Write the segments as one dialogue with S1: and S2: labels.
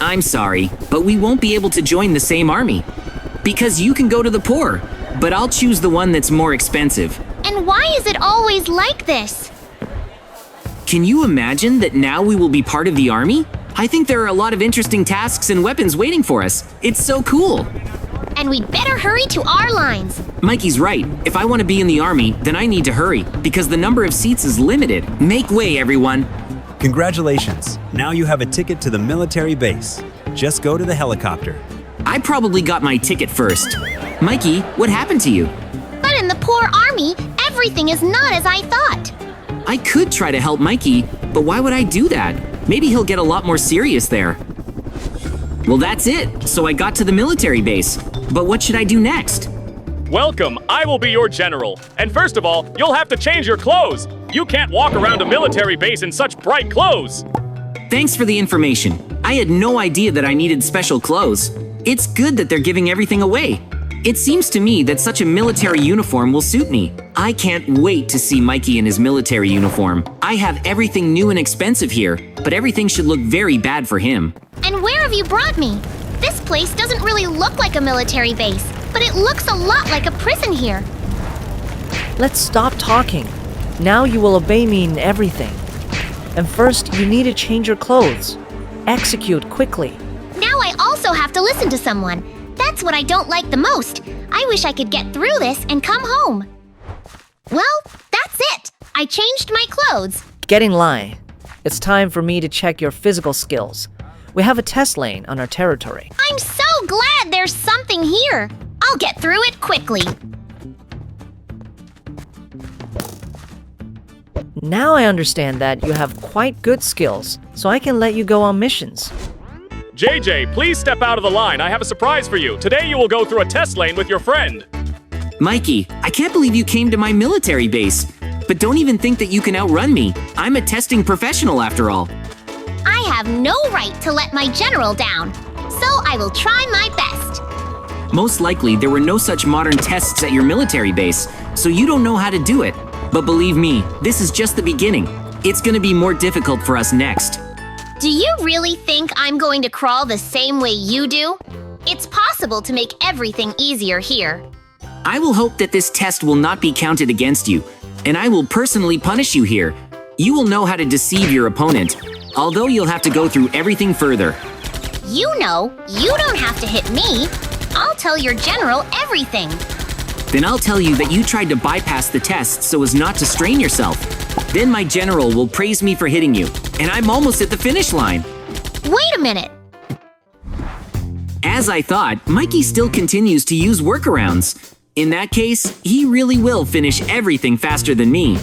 S1: I'm sorry, but we won't be able to join the same army. Because you can go to the poor, but I'll choose the one that's more expensive.
S2: And why is it always like this?
S1: Can you imagine that now we will be part of the army? I think there are a lot of interesting tasks and weapons waiting for us. It's so cool.
S2: And we'd better hurry to our lines.
S1: Mikey's right. If I want to be in the army, then I need to hurry, because the number of seats is limited. Make way, everyone.
S3: Congratulations. Now you have a ticket to the military base. Just go to the helicopter.
S1: I probably got my ticket first. Mikey, what happened to you?
S2: But in the poor army, everything is not as I thought.
S1: I could try to help Mikey, but why would I do that? Maybe he'll get a lot more serious there. Well, that's it. So I got to the military base. But what should I do next?
S4: Welcome, I will be your general. And first of all, you'll have to change your clothes. You can't walk around a military base in such bright clothes.
S1: Thanks for the information. I had no idea that I needed special clothes. It's good that they're giving everything away. It seems to me that such a military uniform will suit me. I can't wait to see Mikey in his military uniform. I have everything new and expensive here, but everything should look very bad for him.
S2: And where have you brought me? This place doesn't really look like a military base, but it looks a lot like a prison here.
S5: Let's stop talking. Now you will obey me in everything. And first, you need to change your clothes. Execute quickly.
S2: Now I also have to listen to someone. That's what I don't like the most. I wish I could get through this and come home. Well, that's it. I changed my clothes.
S5: Get in line. It's time for me to check your physical skills. We have a test lane on our territory.
S2: I'm so glad there's something here. I'll get through it quickly.
S5: Now I understand that you have quite good skills, so I can let you go on missions.
S4: JJ, please step out of the line. I have a surprise for you. Today you will go through a test lane with your friend.
S1: Mikey, I can't believe you came to my military base. But don't even think that you can outrun me. I'm a testing professional after all.
S2: I have no right to let my general down, so I will try my best.
S1: Most likely, there were no such modern tests at your military base, so you don't know how to do it. But believe me, this is just the beginning. It's gonna be more difficult for us next.
S2: Do you really think I'm going to crawl the same way you do? It's possible to make everything easier here.
S1: I will hope that this test will not be counted against you, and I will personally punish you here. You will know how to deceive your opponent, although you'll have to go through everything further.
S2: You know, you don't have to hit me. I'll tell your general everything.
S1: Then I'll tell you that you tried to bypass the test so as not to strain yourself. Then my general will praise me for hitting you, and I'm almost at the finish line.
S2: Wait a minute.
S1: As I thought, Mikey still continues to use workarounds. In that case, he really will finish everything faster than me.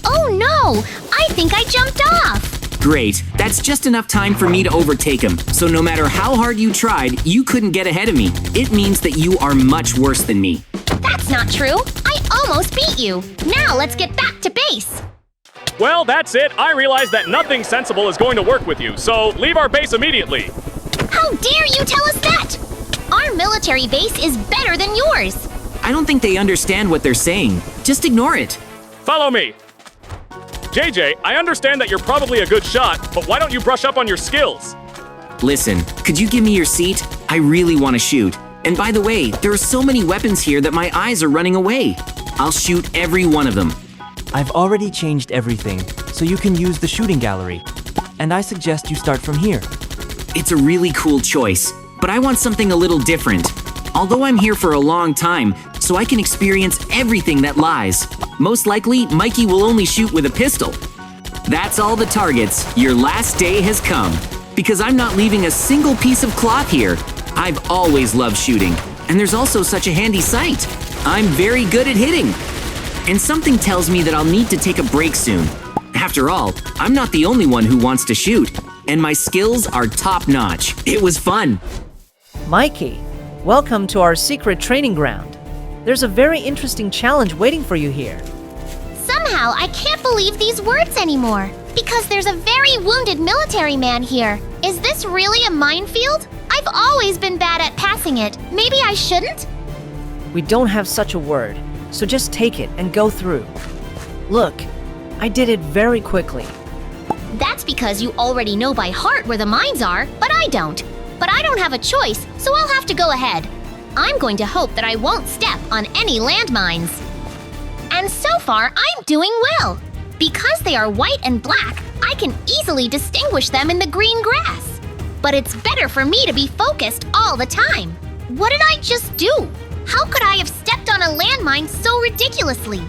S2: Oh no! I think I jumped off!
S1: Great, that's just enough time for me to overtake him. So no matter how hard you tried, you couldn't get ahead of me. It means that you are much worse than me.
S2: That's not true. I almost beat you. Now let's get back to base.
S4: Well, that's it. I realize that nothing sensible is going to work with you, so leave our base immediately.
S2: How dare you tell us that? Our military base is better than yours.
S1: I don't think they understand what they're saying. Just ignore it.
S4: Follow me. JJ, I understand that you're probably a good shot, but why don't you brush up on your skills?
S1: Listen, could you give me your seat? I really want to shoot. And by the way, there are so many weapons here that my eyes are running away. I'll shoot every one of them.
S6: I've already changed everything, so you can use the shooting gallery. And I suggest you start from here.
S1: It's a really cool choice, but I want something a little different. Although I'm here for a long time, so I can experience everything that lies. Most likely, Mikey will only shoot with a pistol. That's all the targets. Your last day has come. Because I'm not leaving a single piece of cloth here. I've always loved shooting, and there's also such a handy sight. I'm very good at hitting. And something tells me that I'll need to take a break soon. After all, I'm not the only one who wants to shoot, and my skills are top-notch. It was fun.
S5: Mikey, welcome to our secret training ground. There's a very interesting challenge waiting for you here.
S2: Somehow, I can't believe these words anymore. Because there's a very wounded military man here. Is this really a minefield? I've always been bad at passing it. Maybe I shouldn't?
S5: We don't have such a word, so just take it and go through. Look, I did it very quickly.
S2: That's because you already know by heart where the mines are, but I don't. but I don't have a choice, so I'll have to go ahead. I'm going to hope that I won't step on any landmines. And so far, I'm doing well. Because they are white and black, I can easily distinguish them in the green grass. But it's better for me to be focused all the time. What did I just do? How could I have stepped on a landmine so ridiculously?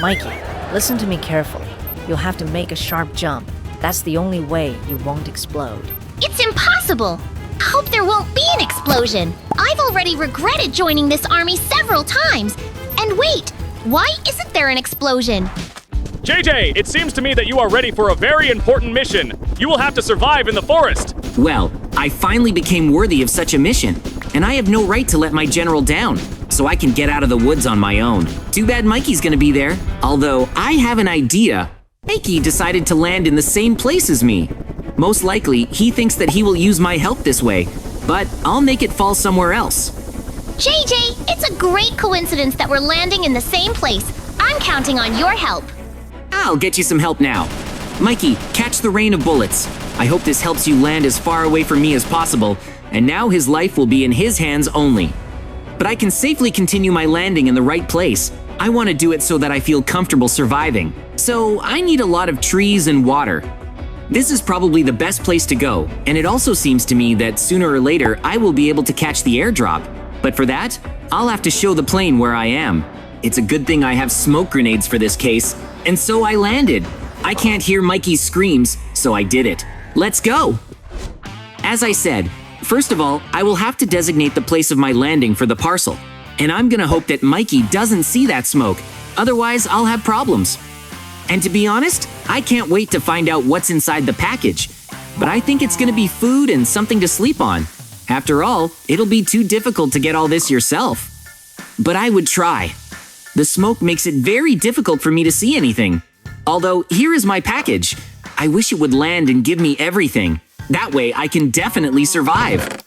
S5: Mikey, listen to me carefully. You'll have to make a sharp jump. That's the only way you won't explode.
S2: It's impossible! I hope there won't be an explosion. I've already regretted joining this army several times. And wait, why isn't there an explosion?
S4: JJ, it seems to me that you are ready for a very important mission. You will have to survive in the forest.
S1: Well, I finally became worthy of such a mission, and I have no right to let my general down, so I can get out of the woods on my own. Too bad Mikey's gonna be there. Although, I have an idea. Mikey decided to land in the same place as me. Most likely, he thinks that he will use my help this way, but I'll make it fall somewhere else.
S2: JJ, it's a great coincidence that we're landing in the same place. I'm counting on your help.
S1: I'll get you some help now. Mikey, catch the rain of bullets. I hope this helps you land as far away from me as possible, and now his life will be in his hands only. But I can safely continue my landing in the right place. I want to do it so that I feel comfortable surviving. So I need a lot of trees and water. This is probably the best place to go, and it also seems to me that sooner or later I will be able to catch the airdrop. But for that, I'll have to show the plane where I am. It's a good thing I have smoke grenades for this case, and so I landed. I can't hear Mikey's screams, so I did it. Let's go! As I said, first of all, I will have to designate the place of my landing for the parcel. And I'm gonna hope that Mikey doesn't see that smoke, otherwise I'll have problems. And to be honest, I can't wait to find out what's inside the package. But I think it's gonna be food and something to sleep on. After all, it'll be too difficult to get all this yourself. But I would try. The smoke makes it very difficult for me to see anything. Although, here is my package. I wish it would land and give me everything. That way, I can definitely survive.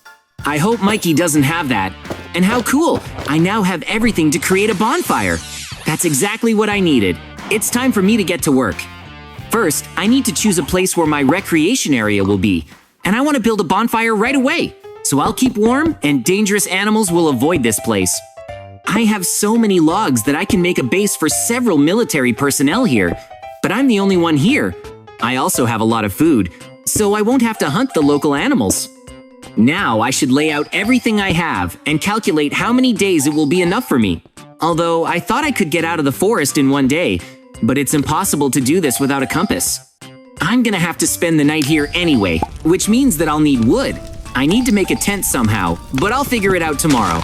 S1: I hope Mikey doesn't have that. And how cool! I now have everything to create a bonfire. That's exactly what I needed. It's time for me to get to work. First, I need to choose a place where my recreation area will be. And I want to build a bonfire right away. So I'll keep warm, and dangerous animals will avoid this place. I have so many logs that I can make a base for several military personnel here, but I'm the only one here. I also have a lot of food, so I won't have to hunt the local animals. Now I should lay out everything I have and calculate how many days it will be enough for me. Although I thought I could get out of the forest in one day, but it's impossible to do this without a compass. I'm gonna have to spend the night here anyway, which means that I'll need wood. I need to make a tent somehow, but I'll figure it out tomorrow.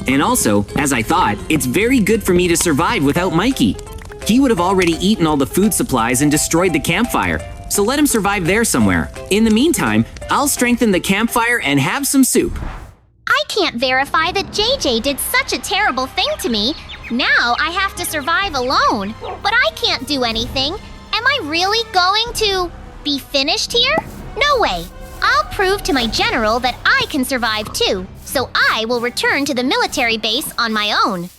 S1: And also, as I thought, it's very good for me to survive without Mikey. He would have already eaten all the food supplies and destroyed the campfire, so let him survive there somewhere. In the meantime, I'll strengthen the campfire and have some soup.
S2: I can't verify that JJ did such a terrible thing to me. Now I have to survive alone. But I can't do anything. Am I really going to be finished here? No way. I'll prove to my general that I can survive too. So I will return to the military base on my own.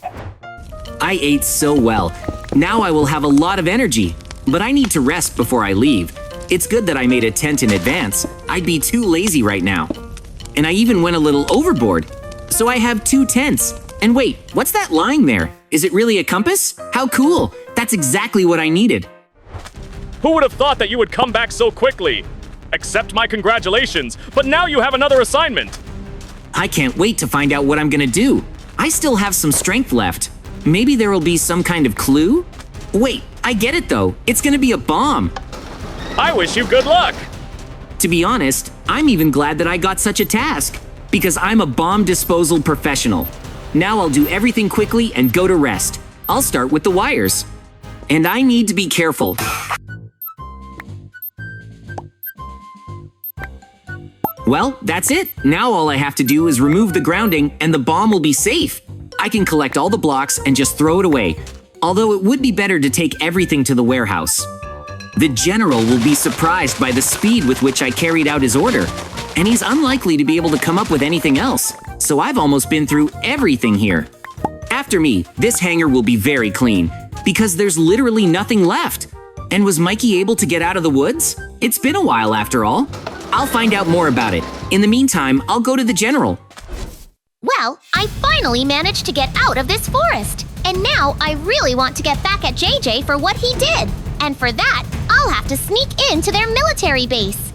S1: I ate so well. Now I will have a lot of energy, but I need to rest before I leave. It's good that I made a tent in advance. I'd be too lazy right now. And I even went a little overboard. So I have 2 tents. And wait, what's that lying there? Is it really a compass? How cool! That's exactly what I needed.
S4: Who would have thought that you would come back so quickly? Accept my congratulations, but now you have another assignment.
S1: I can't wait to find out what I'm gonna do. I still have some strength left. Maybe there will be some kind of clue? Wait, I get it though. It's gonna be a bomb.
S4: I wish you good luck.
S1: To be honest, I'm even glad that I got such a task, because I'm a bomb disposal professional. Now I'll do everything quickly and go to rest. I'll start with the wires. And I need to be careful. Well, that's it. Now all I have to do is remove the grounding and the bomb will be safe. I can collect all the blocks and just throw it away. Although it would be better to take everything to the warehouse. The general will be surprised by the speed with which I carried out his order. And he's unlikely to be able to come up with anything else. So I've almost been through everything here. After me, this hangar will be very clean, because there's literally nothing left. And was Mikey able to get out of the woods? It's been a while after all. I'll find out more about it. In the meantime, I'll go to the general.
S2: Well, I finally managed to get out of this forest. And now I really want to get back at JJ for what he did. And for that, I'll have to sneak into their military base.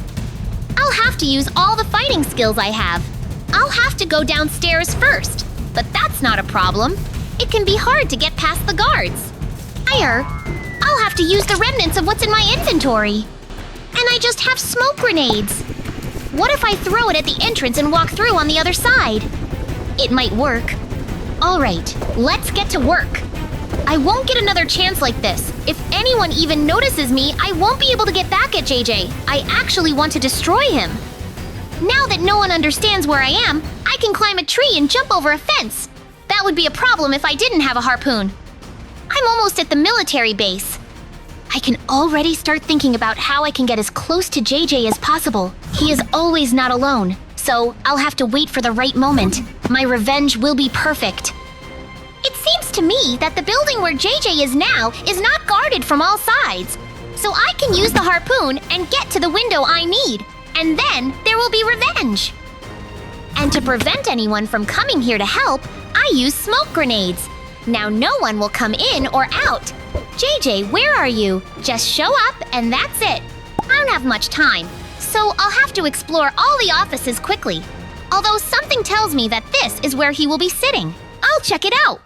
S2: I'll have to use all the fighting skills I have. I'll have to go downstairs first. But that's not a problem. It can be hard to get past the guards. I'll have to use the remnants of what's in my inventory. And I just have smoke grenades. What if I throw it at the entrance and walk through on the other side? It might work. All right, let's get to work. I won't get another chance like this. If anyone even notices me, I won't be able to get back at JJ. I actually want to destroy him. Now that no one understands where I am, I can climb a tree and jump over a fence. That would be a problem if I didn't have a harpoon. I'm almost at the military base. I can already start thinking about how I can get as close to JJ as possible. He is always not alone, so I'll have to wait for the right moment. My revenge will be perfect. It seems to me that the building where JJ is now is not guarded from all sides. So I can use the harpoon and get to the window I need. And then there will be revenge. And to prevent anyone from coming here to help, I use smoke grenades. Now no one will come in or out. JJ, where are you? Just show up and that's it. I don't have much time, so I'll have to explore all the offices quickly. Although something tells me that this is where he will be sitting. I'll check it out.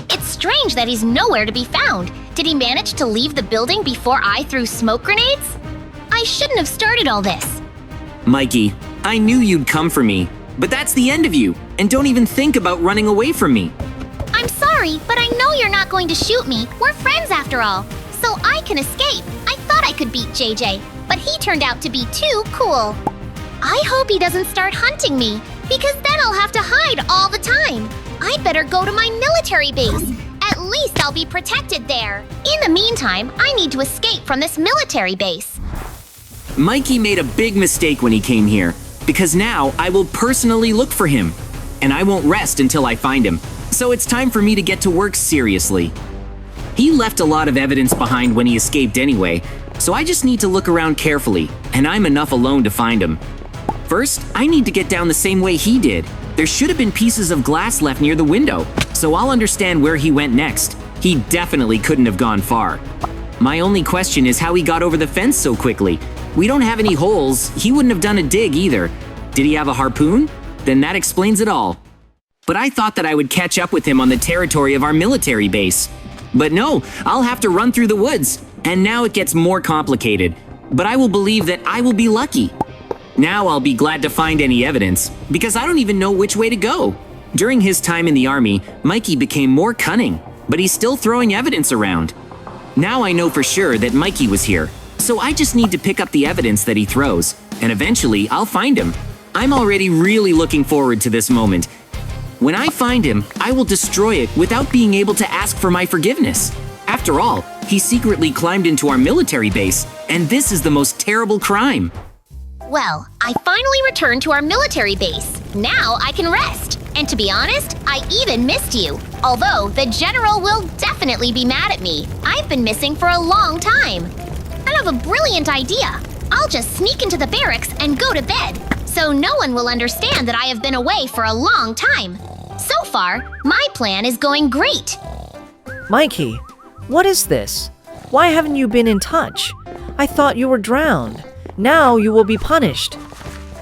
S2: It's strange that he's nowhere to be found. Did he manage to leave the building before I threw smoke grenades? I shouldn't have started all this.
S1: Mikey, I knew you'd come for me, but that's the end of you, and don't even think about running away from me.
S2: I'm sorry, but I know you're not going to shoot me. We're friends after all, so I can escape. I thought I could beat JJ, but he turned out to be too cool. I hope he doesn't start hunting me, because then I'll have to hide all the time. I'd better go to my military base. At least I'll be protected there. In the meantime, I need to escape from this military base.
S1: Mikey made a big mistake when he came here, because now I will personally look for him, and I won't rest until I find him. So it's time for me to get to work seriously. He left a lot of evidence behind when he escaped anyway, so I just need to look around carefully, and I'm enough alone to find him. First, I need to get down the same way he did. There should have been pieces of glass left near the window, so I'll understand where he went next. He definitely couldn't have gone far. My only question is how he got over the fence so quickly. We don't have any holes. He wouldn't have done a dig either. Did he have a harpoon? Then that explains it all. But I thought that I would catch up with him on the territory of our military base. But no, I'll have to run through the woods. And now it gets more complicated. But I will believe that I will be lucky. Now I'll be glad to find any evidence, because I don't even know which way to go. During his time in the army, Mikey became more cunning, but he's still throwing evidence around. Now I know for sure that Mikey was here, so I just need to pick up the evidence that he throws, and eventually I'll find him. I'm already really looking forward to this moment. When I find him, I will destroy it without being able to ask for my forgiveness. After all, he secretly climbed into our military base, and this is the most terrible crime.
S2: Well, I finally returned to our military base. Now I can rest. And to be honest, I even missed you. Although the general will definitely be mad at me. I've been missing for a long time. I have a brilliant idea. I'll just sneak into the barracks and go to bed, so no one will understand that I have been away for a long time. So far, my plan is going great.
S5: Mikey, what is this? Why haven't you been in touch? I thought you were drowned. Now you will be punished.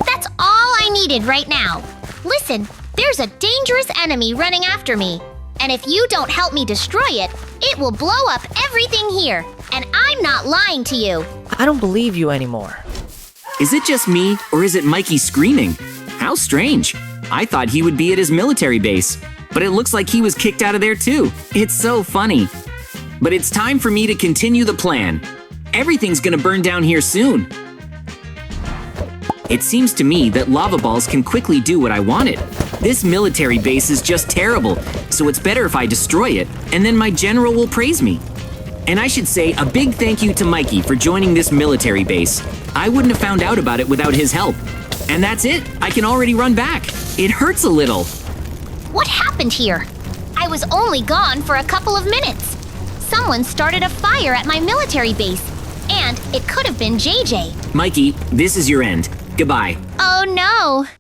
S2: That's all I needed right now. Listen, there's a dangerous enemy running after me. And if you don't help me destroy it, it will blow up everything here. And I'm not lying to you.
S5: I don't believe you anymore.
S1: Is it just me, or is it Mikey screaming? How strange. I thought he would be at his military base, but it looks like he was kicked out of there too. It's so funny. But it's time for me to continue the plan. Everything's gonna burn down here soon. It seems to me that lava balls can quickly do what I wanted. This military base is just terrible, so it's better if I destroy it, and then my general will praise me. And I should say a big thank you to Mikey for joining this military base. I wouldn't have found out about it without his help. And that's it, I can already run back. It hurts a little.
S2: What happened here? I was only gone for a couple of minutes. Someone started a fire at my military base, and it could have been JJ.
S1: Mikey, this is your end. Goodbye.
S2: Oh no!